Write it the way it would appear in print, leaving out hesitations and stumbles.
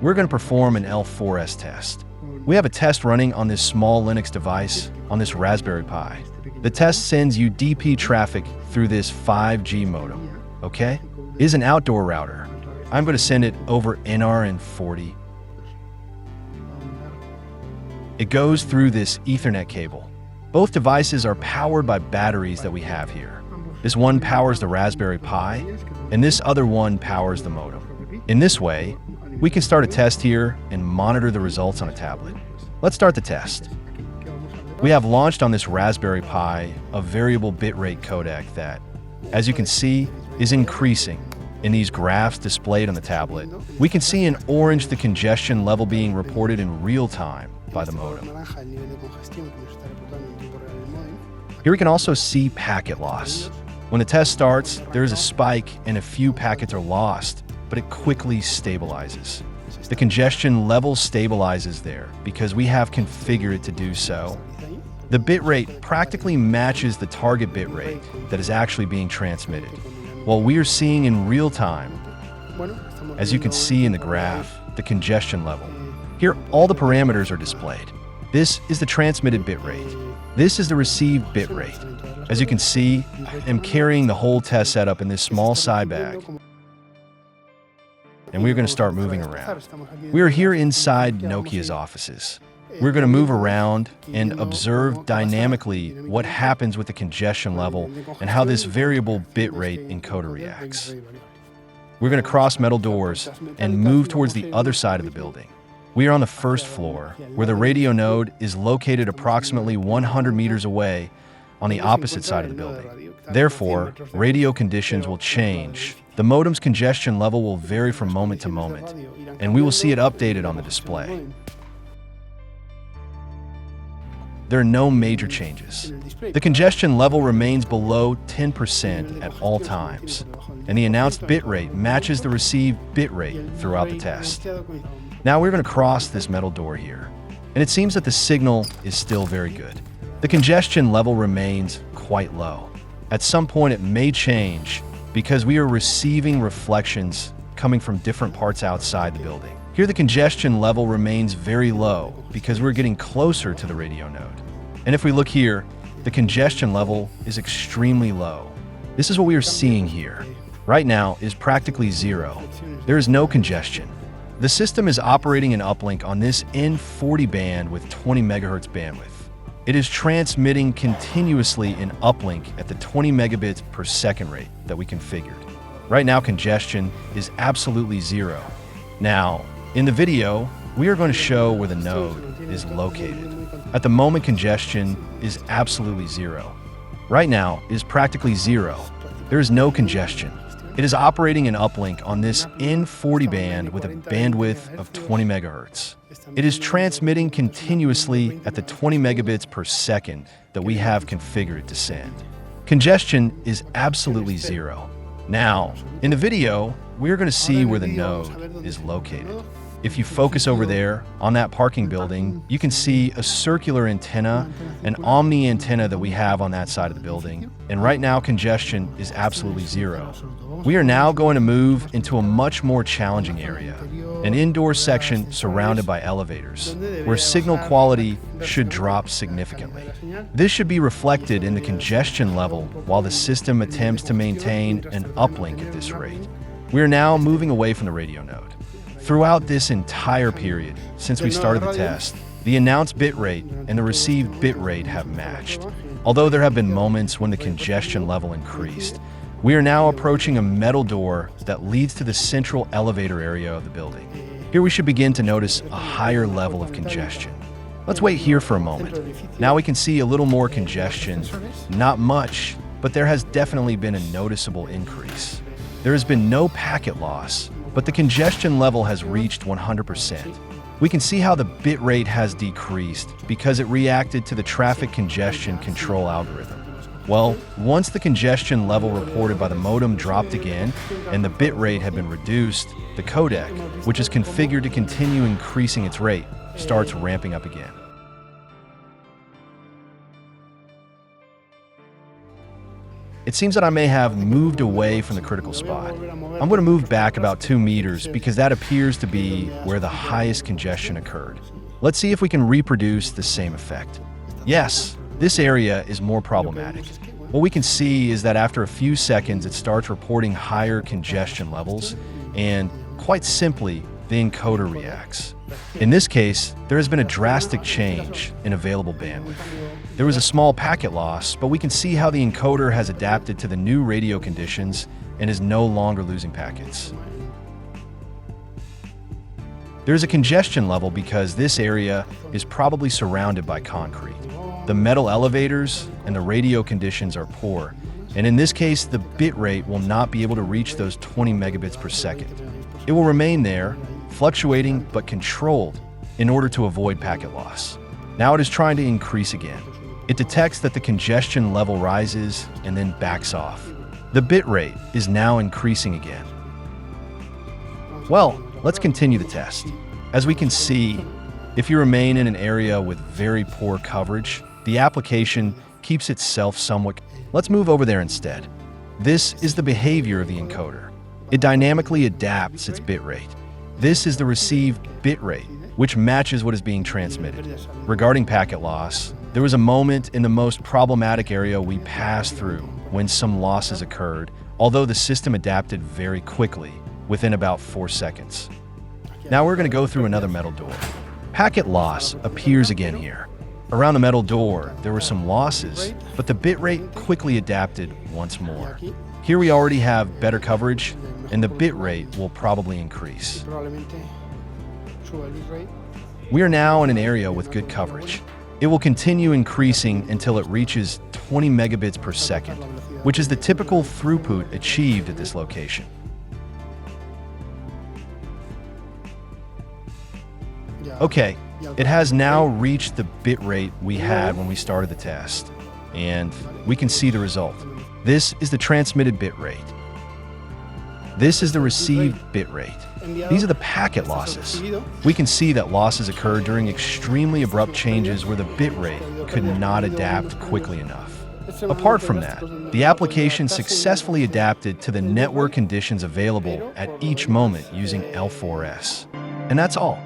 we're going to perform an L4S test. We have a test running on this small Linux device on this Raspberry Pi. The test sends UDP traffic through this 5G modem, okay? It is an outdoor router. I'm going to send it over NRN40. It goes through this Ethernet cable. Both devices are powered by batteries that we have here. This one powers the Raspberry Pi, and this other one powers the modem. In this way, we can start a test here and monitor the results on a tablet. Let's start the test. We have launched on this Raspberry Pi a variable bitrate codec that, as you can see, is increasing. In these graphs displayed on the tablet, we can see in orange the congestion level being reported in real time by the modem. Here we can also see packet loss. When the test starts, there is a spike and a few packets are lost, but it quickly stabilizes. The congestion level stabilizes there because we have configured it to do so. The bitrate practically matches the target bitrate that is actually being transmitted. While we are seeing in real time, as you can see in the graph, the congestion level. Here, all the parameters are displayed. This is the transmitted bitrate. This is the received bitrate. As you can see, I am carrying the whole test setup in this small side bag. And we're going to start moving around. We are here inside Nokia's offices. We're going to move around and observe dynamically what happens with the congestion level and how this variable bitrate encoder reacts. We're going to cross metal doors and move towards the other side of the building. We are on the first floor, where the radio node is located approximately 100 meters away on the opposite side of the building. Therefore, radio conditions will change. The modem's congestion level will vary from moment to moment, and we will see it updated on the display. There are no major changes. The congestion level remains below 10% at all times, and the announced bitrate matches the received bitrate throughout the test. Now we're going to cross this metal door here, and it seems that the signal is still very good. The congestion level remains quite low. At some point it may change because we are receiving reflections coming from different parts outside the building. Here the congestion level remains very low because we're getting closer to the radio node. And if we look here, the congestion level is extremely low. This is what we are seeing here. Right now is practically zero. There is no congestion. The system is operating an uplink on this N40 band with 20 megahertz bandwidth. It is transmitting continuously in uplink at the 20 megabits per second rate that we configured. Right now congestion is absolutely zero. Now, in the video, we are going to show where the node is located. At the moment, congestion is absolutely zero. Right now is practically zero. There is no congestion. It is operating an uplink on this N40 band with a bandwidth of 20 megahertz. It is transmitting continuously at the 20 megabits per second that we have configured to send. Congestion is absolutely zero. Now, in the video, we are going to see where the node is located. If you focus over there on that parking building, you can see a circular antenna, an omni antenna that we have on that side of the building. And right now congestion is absolutely zero. We are now going to move into a much more challenging area, an indoor section surrounded by elevators, where signal quality should drop significantly. This should be reflected in the congestion level while the system attempts to maintain an uplink at this rate. We are now moving away from the radio node. Throughout this entire period, since we started the test, the announced bitrate and the received bitrate have matched. Although there have been moments when the congestion level increased, we are now approaching a metal door that leads to the central elevator area of the building. Here we should begin to notice a higher level of congestion. Let's wait here for a moment. Now we can see a little more congestion. Not much, but there has definitely been a noticeable increase. There has been no packet loss, but the congestion level has reached 100%. We can see how the bitrate has decreased because it reacted to the traffic congestion control algorithm. Well, once the congestion level reported by the modem dropped again and the bitrate had been reduced, the codec, which is configured to continue increasing its rate, starts ramping up again. It seems that I may have moved away from the critical spot. I'm going to move back about 2 meters because that appears to be where the highest congestion occurred. Let's see if we can reproduce the same effect. Yes, this area is more problematic. What we can see is that after a few seconds, it starts reporting higher congestion levels, and quite simply, the encoder reacts. In this case, there has been a drastic change in available bandwidth. There was a small packet loss, but we can see how the encoder has adapted to the new radio conditions and is no longer losing packets. There's a congestion level because this area is probably surrounded by concrete. The metal elevators and the radio conditions are poor, and in this case, the bit rate will not be able to reach those 20 megabits per second. It will remain there, fluctuating but controlled in order to avoid packet loss. Now it is trying to increase again. It detects that the congestion level rises and then backs off. The bit rate is now increasing again. Well, let's continue the test. As we can see, if you remain in an area with very poor coverage, the application keeps itself somewhat. Let's move over there instead. This is the behavior of the encoder. It dynamically adapts its bit rate. This is the received bit rate, which matches what is being transmitted. Regarding packet loss, there was a moment in the most problematic area we passed through when some losses occurred, although the system adapted very quickly, within about 4 seconds. Now we're going to go through another metal door. Packet loss appears again here. Around the metal door, there were some losses, but the bit rate quickly adapted once more. Here we already have better coverage, and the bit rate will probably increase. We are now in an area with good coverage. It will continue increasing until it reaches 20 megabits per second, which is the typical throughput achieved at this location. Okay, it has now reached the bit rate we had when we started the test, and we can see the result. This is the transmitted bit rate. This is the received bit rate. These are the packet losses. We can see that losses occur during extremely abrupt changes where the bit rate could not adapt quickly enough. Apart from that, the application successfully adapted to the network conditions available at each moment using L4S. And that's all.